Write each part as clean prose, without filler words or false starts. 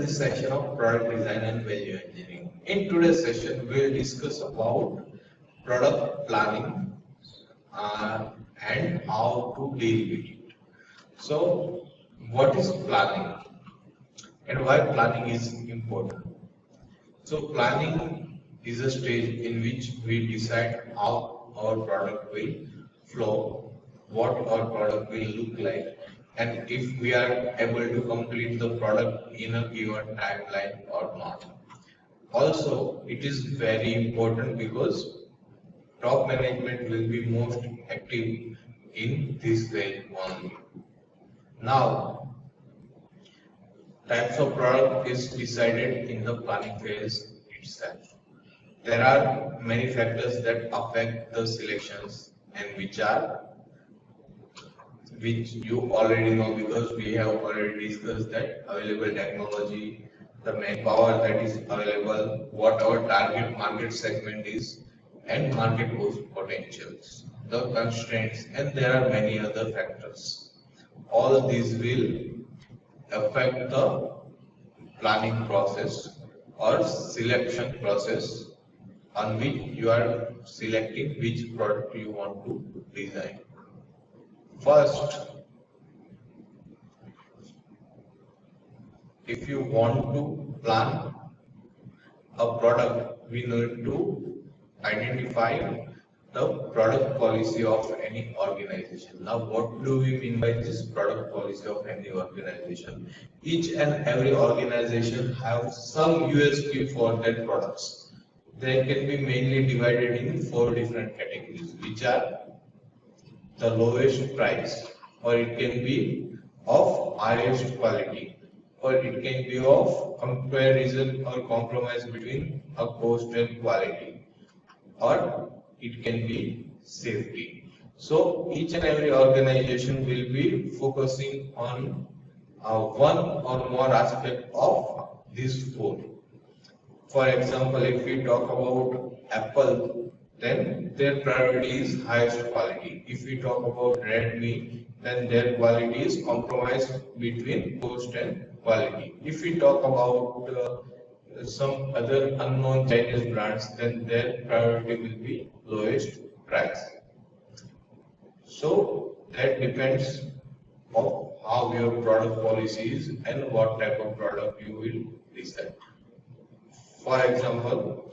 this session of product design and value engineering. In today's session, we will discuss about product planning and how to deal with it. So, what is planning and why planning is important? So, planning is a stage in which we decide how our product will flow, what our product will look like, and if we are able to complete the product in a given timeline or not. Also, it is very important because top management will be most active in this phase only. Now, types of product is decided in the planning phase itself. There are many factors that affect the selections and which you already know because we have already discussed that available technology, the manpower that is available, what our target market segment is, and market growth potentials, the constraints, and there are many other factors. All these will affect the planning process or selection process on which you are selecting which product you want to design. First, if you want to plan a product, we need to identify the product policy of any organization. Now, what do we mean by this product policy of any organization? Each and every organization has some USP for their products. They can be mainly divided in 4 different categories, which are the lowest price, or it can be of highest quality, or it can be of comparison or compromise between a cost and quality, or it can be safety. So each and every organization will be focusing on one or more aspect of these 4. For example, if we talk about Apple, then their priority is highest quality. If we talk about Redmi, then their quality is compromised between cost and quality. If we talk about some other unknown Chinese brands, then their priority will be lowest price. So that depends on how your product policy is and what type of product you will decide. For example,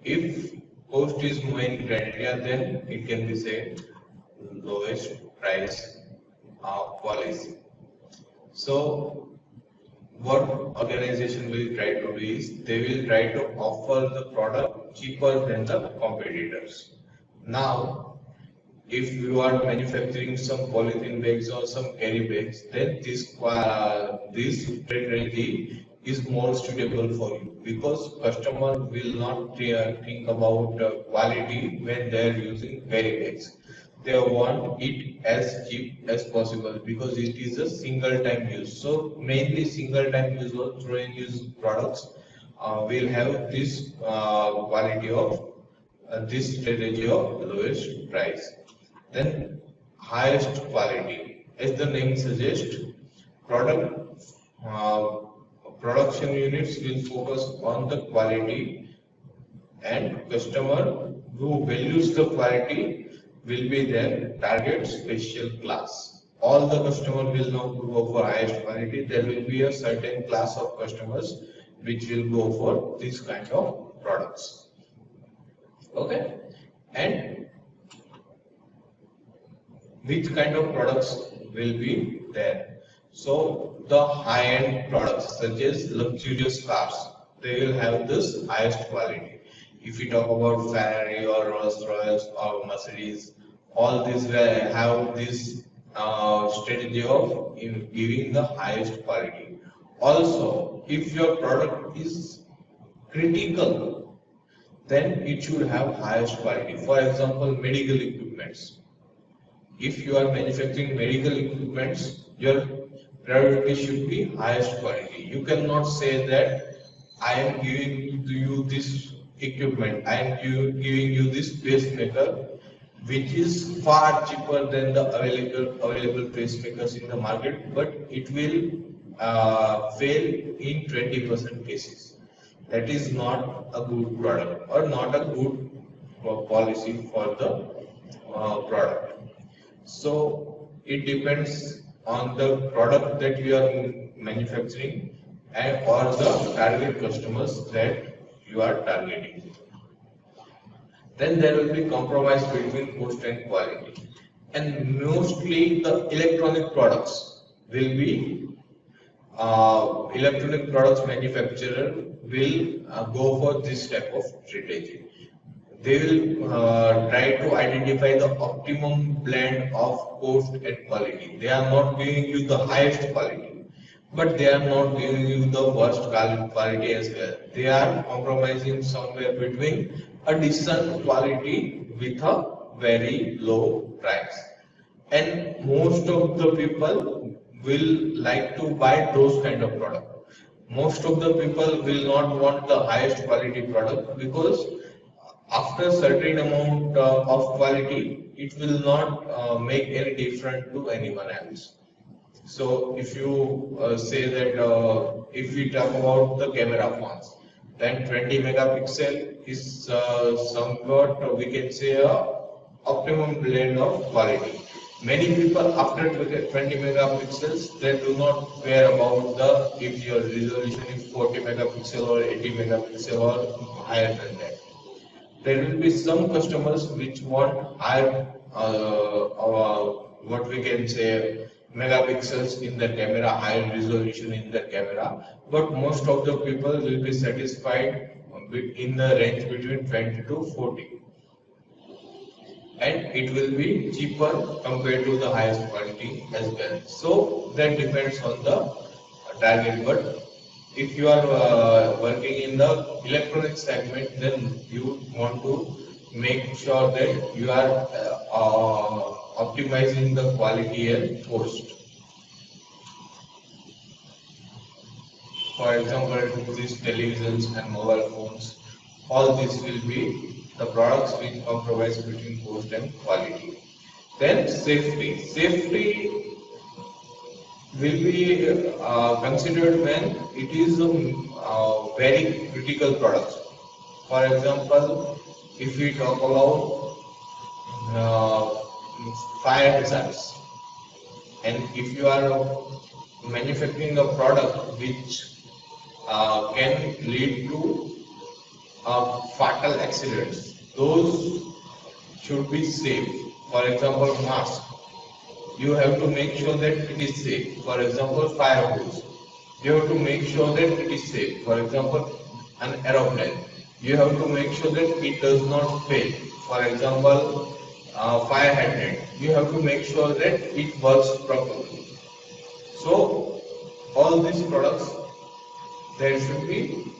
if cost is main criteria, then it can be said lowest price policy. So what organization will try to do is they will try to offer the product cheaper than the competitors. Now, if you are manufacturing some polythene bags or some carry bags, then this strategy is more suitable for you because customer will not think about quality when they are using carry bags. They want it as cheap as possible because it is a single time use. So mainly single time use or throw in use products will have this quality of this strategy of lowest price. Then highest quality, as the name suggests, production units will focus on the quality, and customer who values the quality will be their target special class. All the customer will not go for highest quality. There will be a certain class of customers which will go for this kind of products. Okay, and which kind of products will be there? So the high-end products such as luxurious cars, they will have this highest quality. If we talk about Ferrari or Rolls-Royce or Mercedes, all these will have this strategy of giving the highest quality. Also, if your product is critical, then it should have highest quality. For example, medical equipments. If you are manufacturing medical equipments, your priority should be highest quality. You cannot say that I am giving you this equipment, I am giving you this pacemaker, which is far cheaper than the available pacemakers in the market, but it will fail in 20% cases. That is not a good product or not a good policy for the product. So it depends on the product that you are manufacturing and or the target customers that you are targeting. Then there will be compromise between cost and quality. And mostly the electronic products will be electronic products manufacturer will go for this type of strategy. They will try to identify the optimum blend of cost and quality. They are not giving you the highest quality, but they are not giving you the worst quality as well. They are compromising somewhere between a decent quality with a very low price. And most of the people will like to buy those kind of product. Most of the people will not want the highest quality product because after certain amount of quality, it will not make any difference to anyone else. So if you say that if we talk about the camera phones, then 20 megapixel is somewhat we can say a optimum blend of quality. Many people after 20 megapixels they do not care about the if your resolution is 40 megapixel or 80 megapixel or higher than that. There will be some customers which want higher what we can say megapixels in the camera, higher resolution in the camera, but most of the people will be satisfied in the range between 20 to 40, and it will be cheaper compared to the highest quality as well. So that depends on the target, but if you are working in the electronic segment, then you want to make sure that you are optimizing the quality and cost. For example, these televisions and mobile phones, all this will be the products which compromise between cost and quality. Then safety. Safety will be considered when it is a very critical product. For example, if we talk about fire hazards, and if you are manufacturing a product which can lead to fatal accidents, those should be safe. For example, mask. You have to make sure that it is safe. For example, fire hose. You have to make sure that it is safe. For example, an aeroplane. You have to make sure that it does not fail. For example, fire hydrant. You have to make sure that it works properly. So, all these products, there should be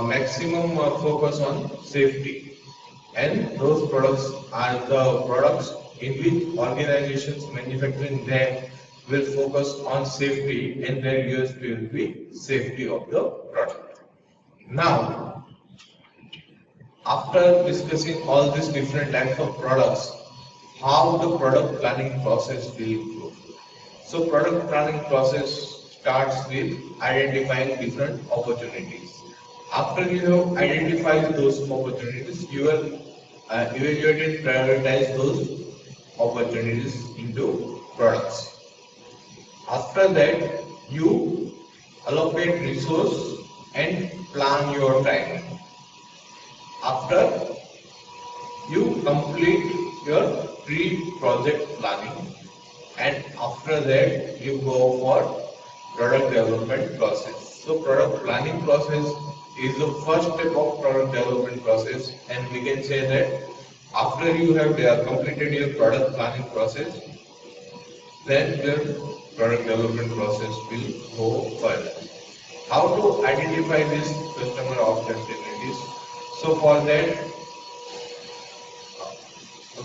maximum focus on safety, and those products are the products in which organizations manufacturing them will focus on safety, and their USP will be safety of the product. Now, after discussing all these different types of products, how the product planning process will go. So product planning process starts with identifying different opportunities. After you have identified those opportunities, you will evaluate and prioritize those opportunities into products. After that, you allocate resource and plan your time. After you complete your pre-project planning, and after that you go for product development process. So product planning process is the first step of product development process, and we can say that after you have completed your product planning process, then your product development process will go further. How to identify these customer opportunities? So for that,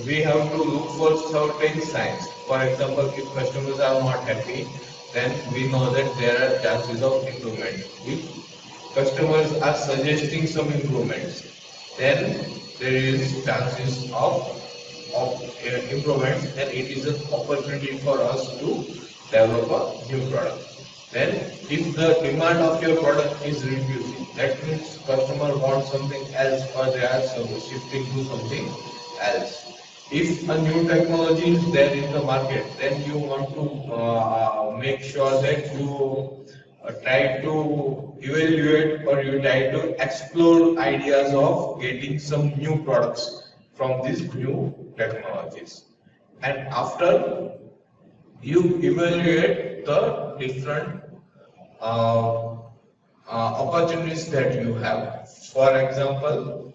we have to look for certain signs. For example, if customers are not happy, then we know that there are chances of improvement. If customers are suggesting some improvements, then there is chances of improvements, then it is an opportunity for us to develop a new product. Then, if the demand of your product is reducing, that means customer wants something else or they are shifting to something else. If a new technology is there in the market, then you want to make sure that you try to evaluate or you try to explore ideas of getting some new products from these new technologies. And after you evaluate the different uh, opportunities that you have. For example,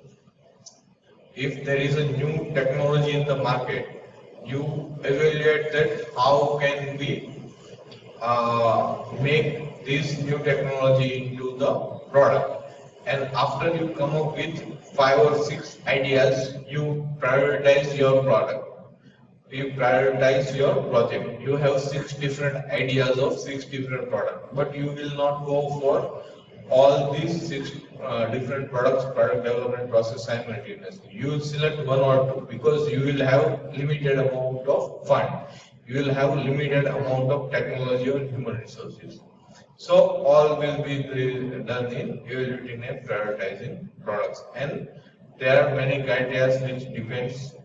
if there is a new technology in the market, you evaluate that how can we make this new technology into the product. And after you come up with 5 or 6 ideas, you prioritize your product. You prioritize your project. You have 6 different ideas of 6 different products, but you will not go for all these 6 different products product development process simultaneously. You will select one or two because you will have limited amount of fund. You will have limited amount of technology or human resources. So all will be done in evaluating and prioritizing products. And there are many criteria which depends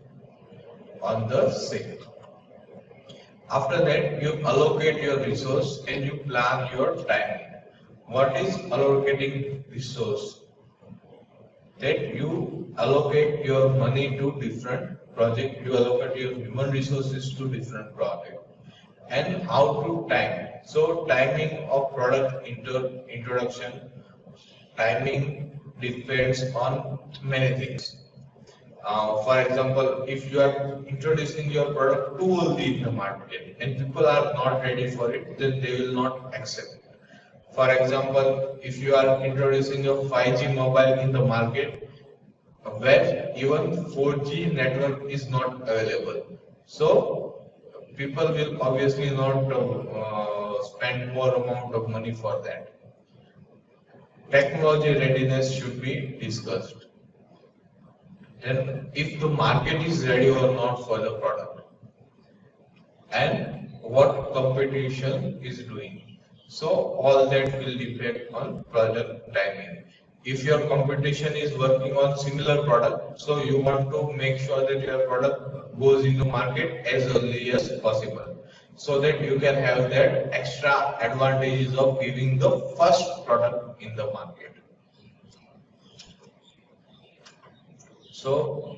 on the same. After that, you allocate your resource and you plan your timing. What is allocating resource? That you allocate your money to different project, you allocate your human resources to different project. And how to time. So timing of product introduction, timing depends on many things. For example, if you are introducing your product too early in the market and people are not ready for it, then they will not accept it. For example, if you are introducing your 5G mobile in the market, where even 4G network is not available, so people will obviously not spend more amount of money for that. Technology readiness should be discussed. Then if the market is ready or not for the product and what competition is doing. So all that will depend on product timing. If your competition is working on similar product, so you want to make sure that your product goes into market as early as possible, so that you can have that extra advantages of giving the first product in the market. So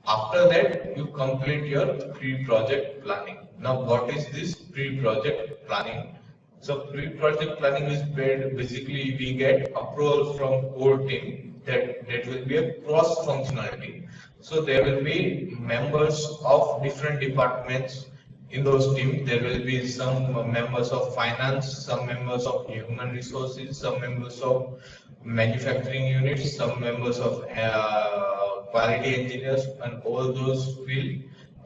after that, you complete your pre-project planning. Now, what is this pre-project planning? So, pre-project planning is basically we get approval from core team that will be a cross-functionality. So, there will be members of different departments in those teams. There will be some members of finance, some members of human resources, some members of manufacturing units, some members of quality engineers, and all those will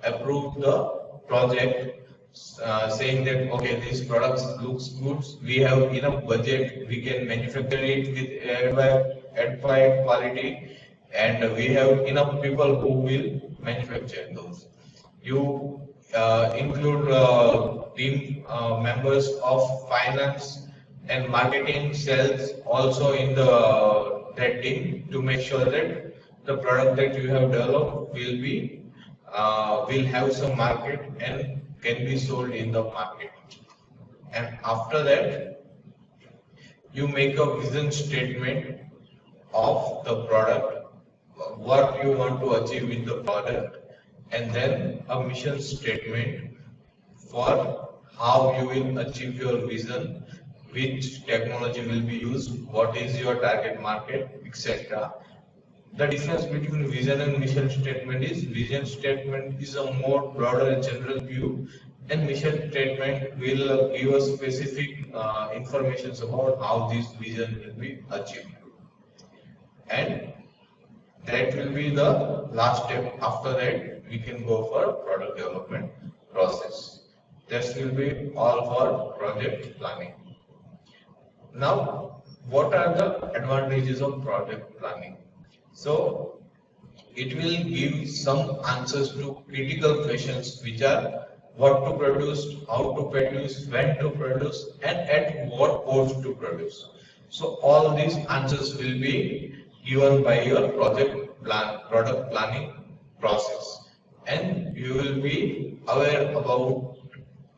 approve the project, saying that okay, this product looks good, we have enough budget, we can manufacture it with adequate quality, and we have enough people who will manufacture those. You include team members of finance and marketing, sales also in the that team to make sure that the product that you have developed will have some market and can be sold in the market. And after that, you make a vision statement of the product, what you want to achieve with the product, and then a mission statement for how you will achieve your vision, which technology will be used, what is your target market, etc. The difference between vision and mission statement is vision statement is a more broader and general view, and mission statement will give us specific information about how this vision will be achieved. And that will be the last step. After that, we can go for product development process. This will be all for project planning. Now, what are the advantages of project planning? So, It will give some answers to critical questions which are what to produce, how to produce, when to produce, and at what cost to produce. So all these answers will be given by your product planning process, and you will be aware about,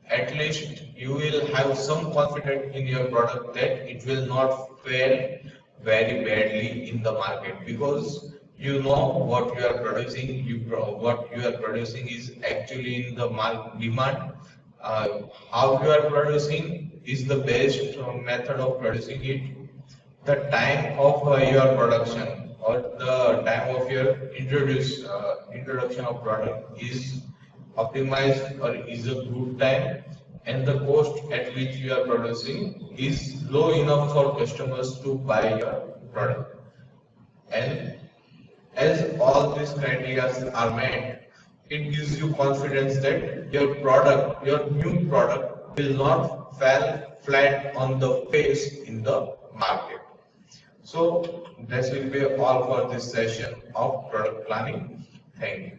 at least you will have some confidence in your product that it will not fare very badly in the market, because you know what you are producing, what you are producing is actually in the market demand. uh, how you are producing is the best method of producing it. The time of your production or the time of your introduction of product is optimized or is a good time, and the cost at which you are producing is low enough for customers to buy your product. And as all these criteria are met, it gives you confidence that your product, your new product, will not fall flat on the face in the market. So this will be all for this session of product planning. Thank you.